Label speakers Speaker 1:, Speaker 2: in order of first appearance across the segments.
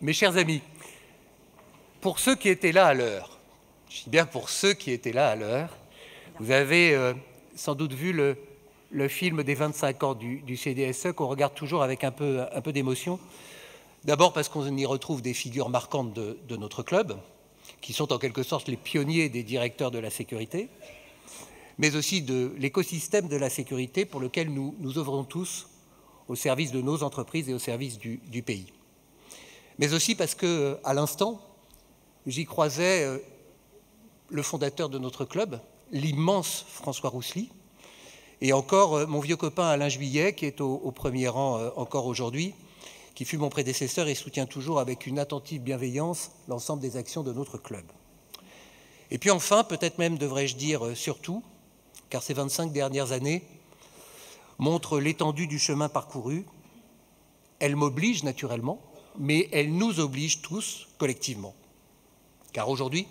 Speaker 1: Mes chers amis, pour ceux qui étaient là à l'heure, je dis bien pour ceux qui étaient là à l'heure, vous avez sans doute vu le film des 25 ans du CDSE qu'on regarde toujours avec un peu d'émotion. D'abord parce qu'on y retrouve des figures marquantes de notre club, qui sont en quelque sorte les pionniers des directeurs de la sécurité, mais aussi de l'écosystème de la sécurité pour lequel nous œuvrons tous au service de nos entreprises et au service du pays. Mais aussi parce qu'à l'instant, j'y croisais le fondateur de notre club, l'immense François Roussely, et encore mon vieux copain Alain Juillet, qui est au premier rang encore aujourd'hui, qui fut mon prédécesseur et soutient toujours avec une attentive bienveillance l'ensemble des actions de notre club. Et puis enfin, peut-être même devrais-je dire surtout, car ces 25 dernières années montrent l'étendue du chemin parcouru. Elles m'obligent naturellement, mais elles nous obligent tous collectivement. Car aujourd'hui,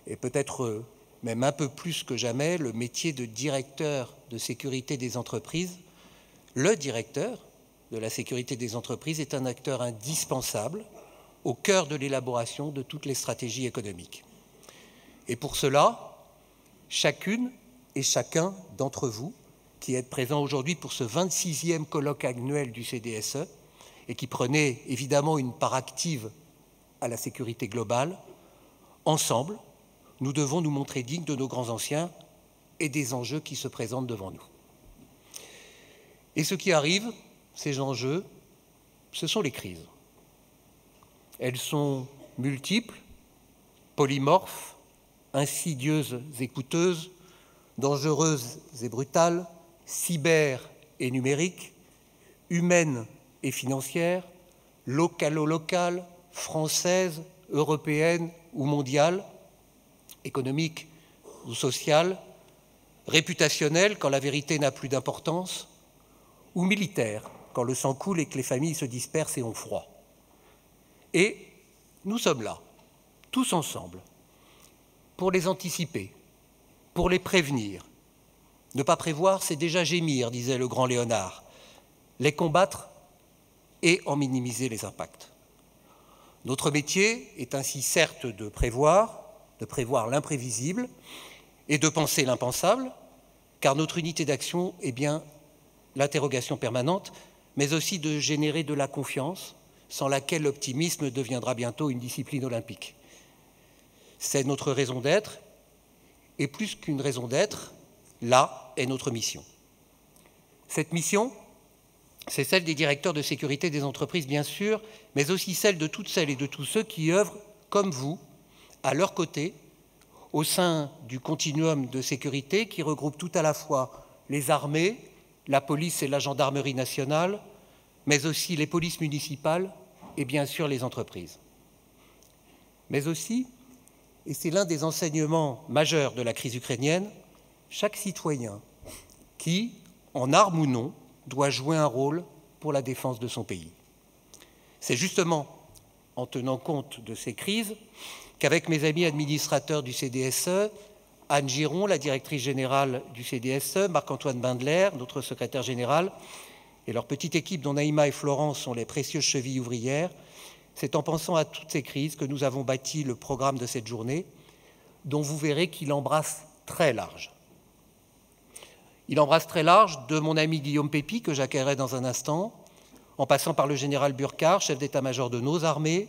Speaker 1: et peut-être même un peu plus que jamais, le métier de directeur de sécurité des entreprises, le directeur de la sécurité des entreprises est un acteur indispensable au cœur de l'élaboration de toutes les stratégies économiques. Et pour cela, chacune et chacun d'entre vous qui êtes présents aujourd'hui pour ce 26e colloque annuel du CDSE et qui prenez évidemment une part active à la sécurité globale, ensemble, nous devons nous montrer dignes de nos grands anciens et des enjeux qui se présentent devant nous. Et ce qui arrive, ces enjeux, ce sont les crises. Elles sont multiples, polymorphes, insidieuses et coûteuses, dangereuses et brutales, cyber et numériques, humaines et financières, locales, françaises, européennes ou mondiales, économiques ou sociales, réputationnelles quand la vérité n'a plus d'importance, ou militaires quand le sang coule et que les familles se dispersent et ont froid. Et nous sommes là, tous ensemble, pour les anticiper, pour les prévenir. Ne pas prévoir, c'est déjà gémir, disait le grand Léonard. Les combattre et en minimiser les impacts. Notre métier est ainsi certes de prévoir l'imprévisible et de penser l'impensable, car notre unité d'action est bien l'interrogation permanente, mais aussi de générer de la confiance, sans laquelle l'optimisme deviendra bientôt une discipline olympique. C'est notre raison d'être, et plus qu'une raison d'être, là est notre mission. Cette mission, c'est celle des directeurs de sécurité des entreprises, bien sûr, mais aussi celle de toutes celles et de tous ceux qui œuvrent, comme vous, à leur côté, au sein du continuum de sécurité qui regroupe tout à la fois les armées, la police et la gendarmerie nationale, mais aussi les polices municipales et bien sûr les entreprises. Mais aussi, et c'est l'un des enseignements majeurs de la crise ukrainienne, chaque citoyen qui, en armes ou non, doit jouer un rôle pour la défense de son pays. C'est justement en tenant compte de ces crises qu'avec mes amis administrateurs du CDSE, Anne Giron, la directrice générale du CDSE, Marc-Antoine Bindler, notre secrétaire général, et leur petite équipe dont Naïma et Florence sont les précieuses chevilles ouvrières, c'est en pensant à toutes ces crises que nous avons bâti le programme de cette journée, dont vous verrez qu'il embrasse très large. Il embrasse très large de mon ami Guillaume Pépi, que j'accueillerai dans un instant, en passant par le général Burkhardt, chef d'état-major de nos armées,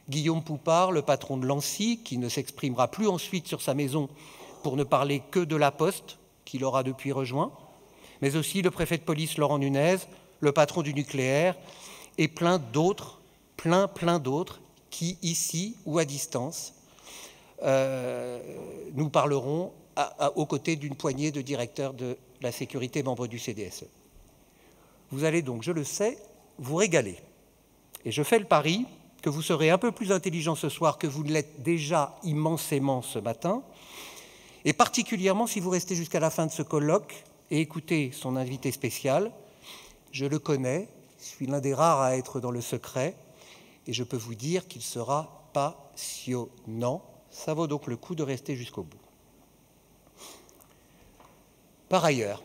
Speaker 1: Guillaume Poupard, le patron de l'ANSSI, qui ne s'exprimera plus ensuite sur sa maison pour ne parler que de la Poste, qu'il aura depuis rejoint, mais aussi le préfet de police Laurent Nunez, le patron du nucléaire, et plein d'autres qui, ici ou à distance, nous parlerons aux côtés d'une poignée de directeurs de la sécurité membres du CDSE. Vous allez donc, je le sais, vous régaler. Et je fais le pari que vous serez un peu plus intelligent ce soir que vous ne l'êtes déjà immensément ce matin, et particulièrement si vous restez jusqu'à la fin de ce colloque et écoutez son invité spécial. Je le connais, je suis l'un des rares à être dans le secret, et je peux vous dire qu'il sera passionnant. Ça vaut donc le coup de rester jusqu'au bout. Par ailleurs,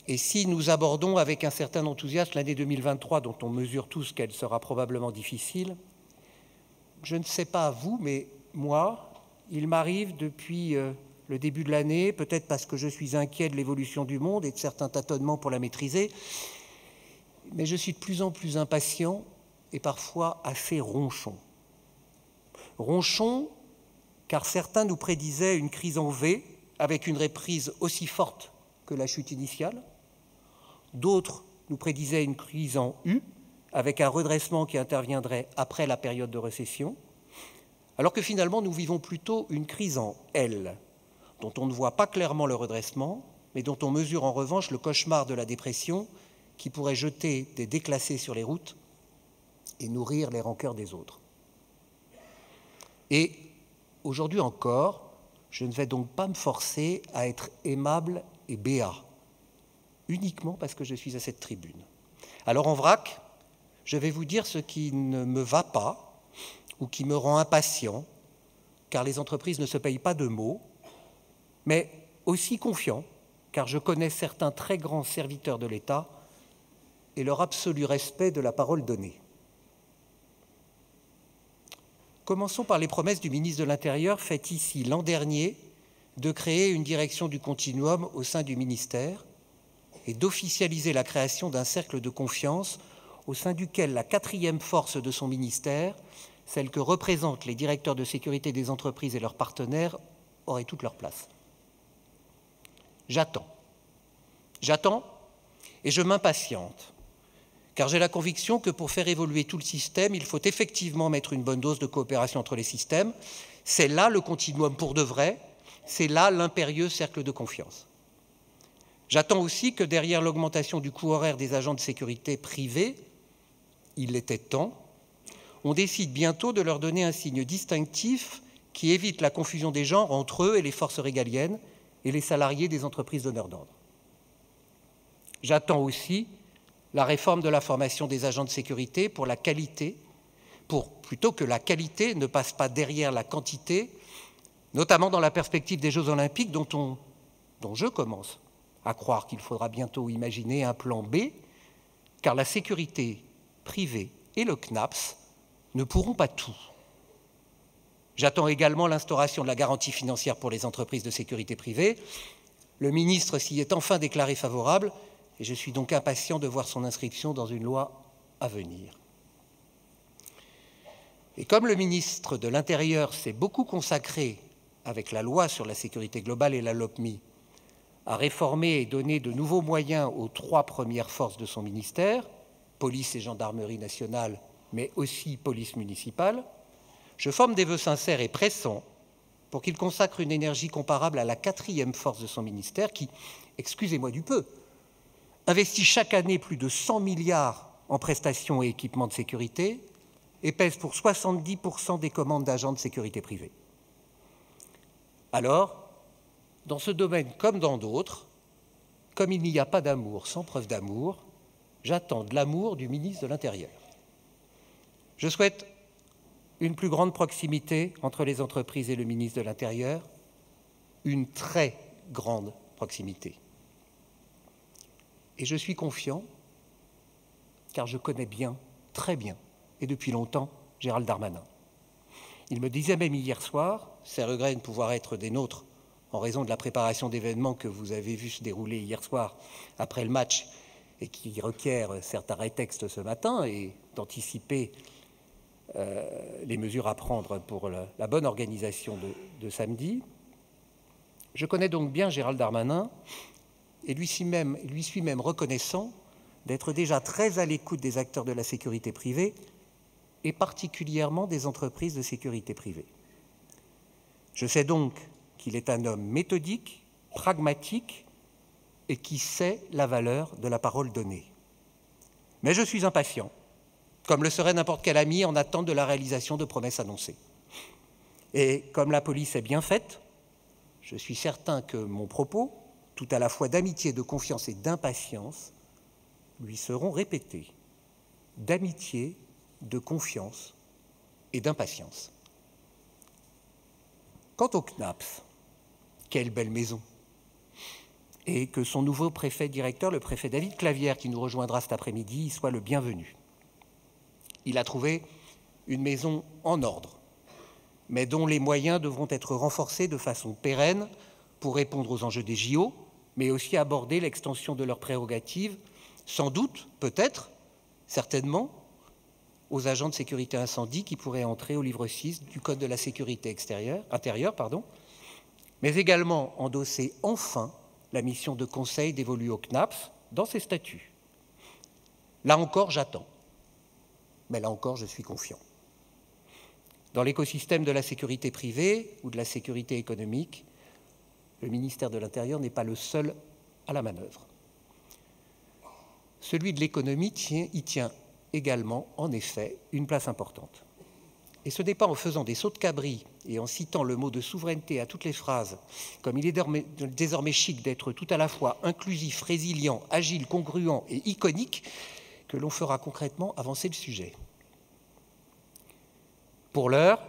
Speaker 1: et si nous abordons avec un certain enthousiasme l'année 2023, dont on mesure tous qu'elle sera probablement difficile, je ne sais pas vous, mais moi, il m'arrive depuis le début de l'année, peut-être parce que je suis inquiet de l'évolution du monde et de certains tâtonnements pour la maîtriser, mais je suis de plus en plus impatient et parfois assez ronchon. Ronchon, car certains nous prédisaient une crise en V, avec une reprise aussi forte que la chute initiale. D'autres nous prédisaient une crise en U, avec un redressement qui interviendrait après la période de récession, alors que finalement nous vivons plutôt une crise en L, dont on ne voit pas clairement le redressement, mais dont on mesure en revanche le cauchemar de la dépression qui pourrait jeter des déclassés sur les routes et nourrir les rancœurs des autres. Et aujourd'hui encore, je ne vais donc pas me forcer à être aimable et béat, uniquement parce que je suis à cette tribune. Alors en vrac, je vais vous dire ce qui ne me va pas ou qui me rend impatient, car les entreprises ne se payent pas de mots, mais aussi confiant, car je connais certains très grands serviteurs de l'État et leur absolu respect de la parole donnée. Commençons par les promesses du ministre de l'Intérieur faites ici l'an dernier de créer une direction du continuum au sein du ministère et d'officialiser la création d'un cercle de confiance au sein duquel la quatrième force de son ministère, celle que représentent les directeurs de sécurité des entreprises et leurs partenaires, aurait toute leur place. J'attends et je m'impatiente, car j'ai la conviction que pour faire évoluer tout le système, il faut effectivement mettre une bonne dose de coopération entre les systèmes. C'est là le continuum pour de vrai, c'est là l'impérieux cercle de confiance. J'attends aussi que derrière l'augmentation du coût horaire des agents de sécurité privés, il était temps, on décide bientôt de leur donner un signe distinctif qui évite la confusion des genres entre eux et les forces régaliennes et les salariés des entreprises donneurs d'ordre. J'attends aussi la réforme de la formation des agents de sécurité pour la qualité, plutôt que la qualité ne passe pas derrière la quantité, notamment dans la perspective des Jeux Olympiques dont je commence à croire qu'il faudra bientôt imaginer un plan B, car la sécurité privée et le CNAPS ne pourront pas tout. J'attends également l'instauration de la garantie financière pour les entreprises de sécurité privée. Le ministre s'y est enfin déclaré favorable et je suis donc impatient de voir son inscription dans une loi à venir. Et comme le ministre de l'Intérieur s'est beaucoup consacré avec la loi sur la sécurité globale et la LOPMI à réformer et donner de nouveaux moyens aux 3 premières forces de son ministère, police et gendarmerie nationale, mais aussi police municipale, je forme des vœux sincères et pressants pour qu'il consacre une énergie comparable à la 4e force de son ministère qui, excusez-moi du peu, investit chaque année plus de 100 milliards en prestations et équipements de sécurité et pèse pour 70% des commandes d'agents de sécurité privée. Alors, dans ce domaine comme dans d'autres, comme il n'y a pas d'amour sans preuve d'amour, j'attends de l'amour du ministre de l'Intérieur. Je souhaite une plus grande proximité entre les entreprises et le ministre de l'Intérieur, une très grande proximité. Et je suis confiant, car je connais bien, très bien, et depuis longtemps, Gérald Darmanin. Il me disait même hier soir, ses regrets de ne pouvoir être des nôtres en raison de la préparation d'événements que vous avez vu se dérouler hier soir après le match et qui requiert certains rétextes ce matin et d'anticiper les mesures à prendre pour la bonne organisation de samedi. Je connais donc bien Gérald Darmanin et lui suis même reconnaissant d'être déjà très à l'écoute des acteurs de la sécurité privée et particulièrement des entreprises de sécurité privée. Je sais donc qu'il est un homme méthodique, pragmatique et qui sait la valeur de la parole donnée. Mais je suis impatient, comme le serait n'importe quel ami en attente de la réalisation de promesses annoncées. Et comme la police est bien faite, je suis certain que mon propos, tout à la fois d'amitié, de confiance et d'impatience, lui seront répétés. D'amitié, de confiance et d'impatience. Quant au CNAPS, quelle belle maison! Et que son nouveau préfet-directeur, le préfet David Clavière, qui nous rejoindra cet après-midi, soit le bienvenu. Il a trouvé une maison en ordre, mais dont les moyens devront être renforcés de façon pérenne pour répondre aux enjeux des JO, mais aussi aborder l'extension de leurs prérogatives, sans doute, peut-être, certainement, aux agents de sécurité incendie qui pourraient entrer au livre 6 du Code de la sécurité intérieure, mais également endosser enfin la mission de conseil dévolue au CNAPS dans ses statuts. Là encore, j'attends, mais là encore, je suis confiant. Dans l'écosystème de la sécurité privée ou de la sécurité économique, le ministère de l'Intérieur n'est pas le seul à la manœuvre. Celui de l'économie y tient également, en effet, une place importante. Et ce n'est pas en faisant des sauts de cabri et en citant le mot de souveraineté à toutes les phrases, comme il est désormais chic d'être tout à la fois inclusif, résilient, agile, congruent et iconique, que l'on fera concrètement avancer le sujet. Pour l'heure,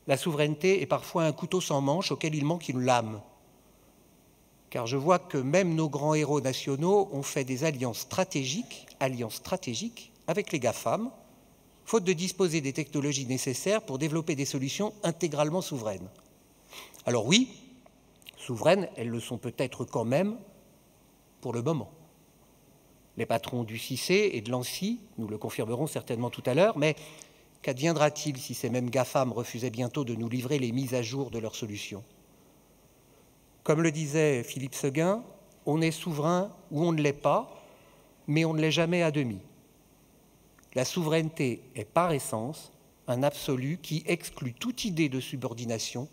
Speaker 1: la souveraineté est parfois un couteau sans manche auquel il manque une lame. Car je vois que même nos grands héros nationaux ont fait des alliances stratégiques avec les GAFAM, faute de disposer des technologies nécessaires pour développer des solutions intégralement souveraines. Alors oui, souveraines, elles le sont peut-être quand même pour le moment. Les patrons du CICE et de l'ANSSI nous le confirmeront certainement tout à l'heure, mais qu'adviendra-t-il si ces mêmes GAFAM refusaient bientôt de nous livrer les mises à jour de leurs solutions ? Comme le disait Philippe Séguin, on est souverain ou on ne l'est pas, mais on ne l'est jamais à demi. La souveraineté est par essence un absolu qui exclut toute idée de subordination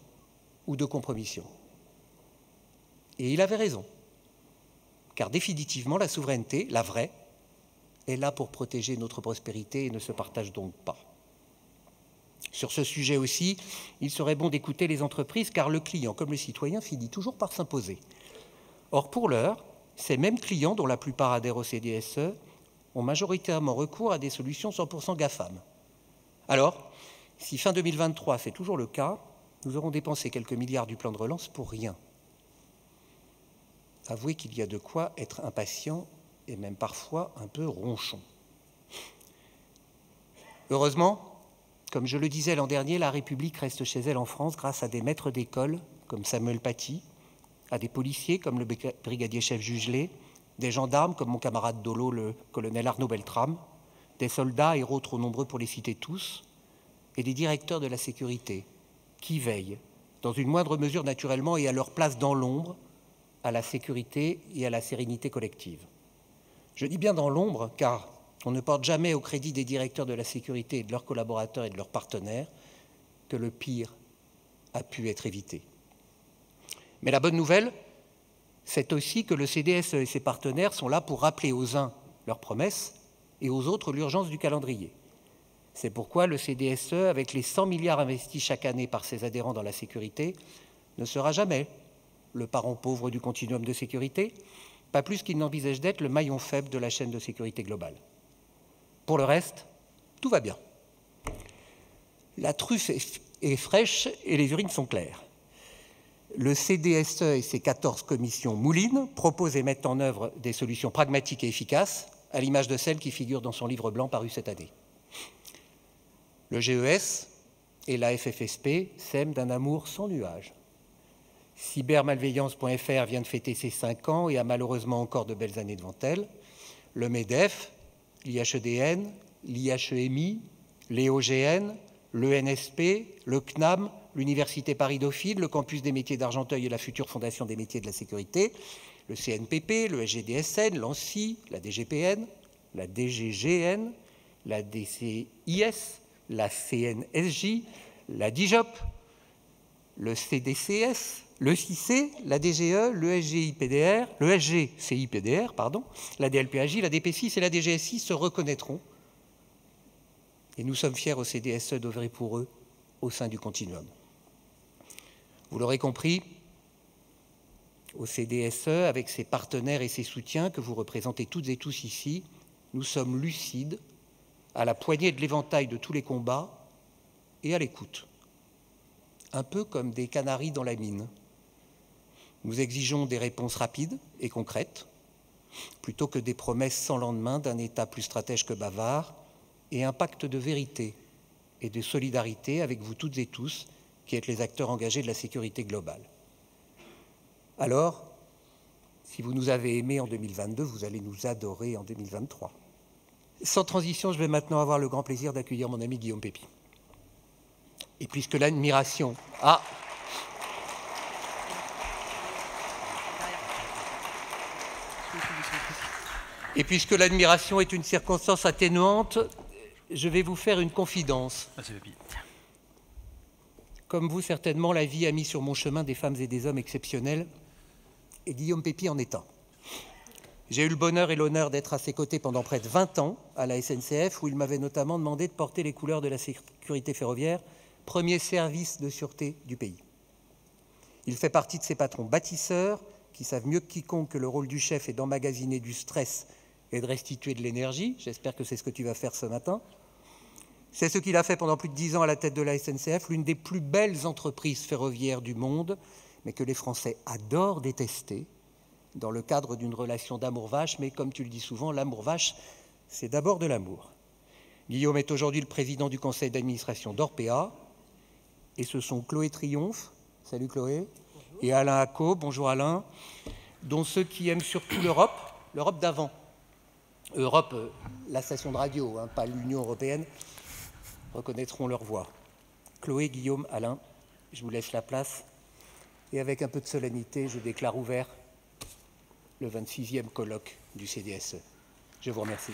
Speaker 1: ou de compromission. Et il avait raison, car définitivement la souveraineté, la vraie, est là pour protéger notre prospérité et ne se partage donc pas. Sur ce sujet aussi, il serait bon d'écouter les entreprises, car le client, comme le citoyen, finit toujours par s'imposer. Or, pour l'heure, ces mêmes clients, dont la plupart adhèrent au CDSE, ont majoritairement recours à des solutions 100% GAFAM. Alors, si fin 2023 c'est toujours le cas, nous aurons dépensé quelques milliards du plan de relance pour rien. Avouez qu'il y a de quoi être impatient et même parfois un peu ronchon. Heureusement, comme je le disais l'an dernier, la République reste chez elle en France grâce à des maîtres d'école comme Samuel Paty, à des policiers comme le brigadier-chef Jugelet, des gendarmes comme mon camarade Dolo, le colonel Arnaud Beltrame, des soldats, héros trop nombreux pour les citer tous, et des directeurs de la sécurité qui veillent, dans une moindre mesure naturellement et à leur place dans l'ombre, à la sécurité et à la sérénité collective. Je dis bien dans l'ombre car on ne porte jamais au crédit des directeurs de la sécurité et de leurs collaborateurs et de leurs partenaires que le pire a pu être évité. Mais la bonne nouvelle, c'est aussi que le CDSE et ses partenaires sont là pour rappeler aux uns leurs promesses et aux autres l'urgence du calendrier. C'est pourquoi le CDSE, avec les 100 milliards investis chaque année par ses adhérents dans la sécurité, ne sera jamais le parent pauvre du continuum de sécurité, pas plus qu'il n'envisage d'être le maillon faible de la chaîne de sécurité globale. Pour le reste, tout va bien. La truffe est fraîche et les urines sont claires. Le CDSE et ses 14 commissions moulinent, proposent et mettent en œuvre des solutions pragmatiques et efficaces, à l'image de celles qui figurent dans son livre blanc paru cette année. Le GES et la FFSP s'aiment d'un amour sans nuage. Cybermalveillance.fr vient de fêter ses 5 ans et a malheureusement encore de belles années devant elle. Le MEDEF, l'IHEDN, l'IHEMI, l'EOGN, l'ENSP, le CNAM, l'Université Paris-Dauphine, le campus des métiers d'Argenteuil et la future Fondation des métiers de la sécurité, le CNPP, le SGDSN, l'ANSSI, la DGPN, la DGGN, la DCIS, la CNSJ, la DIJOP, le CDCS, le CICE, la DGE, le SGCIPDR, la DLPAJ, la DP6 et la DGSI se reconnaîtront. Et nous sommes fiers au CDSE d'œuvrer pour eux au sein du continuum. Vous l'aurez compris, au CDSE, avec ses partenaires et ses soutiens que vous représentez toutes et tous ici, nous sommes lucides, à la poignée de l'éventail de tous les combats et à l'écoute. Un peu comme des canaris dans la mine. Nous exigeons des réponses rapides et concrètes, plutôt que des promesses sans lendemain d'un État plus stratège que bavard, et un pacte de vérité et de solidarité avec vous toutes et tous, qui êtes les acteurs engagés de la sécurité globale. Alors, si vous nous avez aimés en 2022, vous allez nous adorer en 2023. Sans transition, je vais maintenant avoir le grand plaisir d'accueillir mon ami Guillaume Pepy. Et puisque l'admiration... Et puisque l'admiration est une circonstance atténuante, je vais vous faire une confidence. Comme vous, certainement, la vie a mis sur mon chemin des femmes et des hommes exceptionnels, et Guillaume Pepy en est un. J'ai eu le bonheur et l'honneur d'être à ses côtés pendant près de 20 ans à la SNCF, où il m'avait notamment demandé de porter les couleurs de la sécurité ferroviaire, premier service de sûreté du pays. Il fait partie de ces patrons bâtisseurs qui savent mieux que quiconque que le rôle du chef est d'emmagasiner du stress et de restituer de l'énergie. J'espère que c'est ce que tu vas faire ce matin. C'est ce qu'il a fait pendant plus de 10 ans à la tête de la SNCF, l'une des plus belles entreprises ferroviaires du monde, mais que les Français adorent détester dans le cadre d'une relation d'amour-vache. Mais comme tu le dis souvent, l'amour-vache, c'est d'abord de l'amour. Guillaume est aujourd'hui le président du conseil d'administration d'Orpea, et ce sont Chloé Triomphe, salut Chloé, bonjour. Et Alain Acco, bonjour Alain, dont ceux qui aiment surtout l'Europe, l'Europe d'avant. Europe, la station de radio, hein, pas l'Union européenne, reconnaîtront leur voix. Chloé, Guillaume, Alain, je vous laisse la place. Et avec un peu de solennité, je déclare ouvert le 26e colloque du CDSE. Je vous remercie.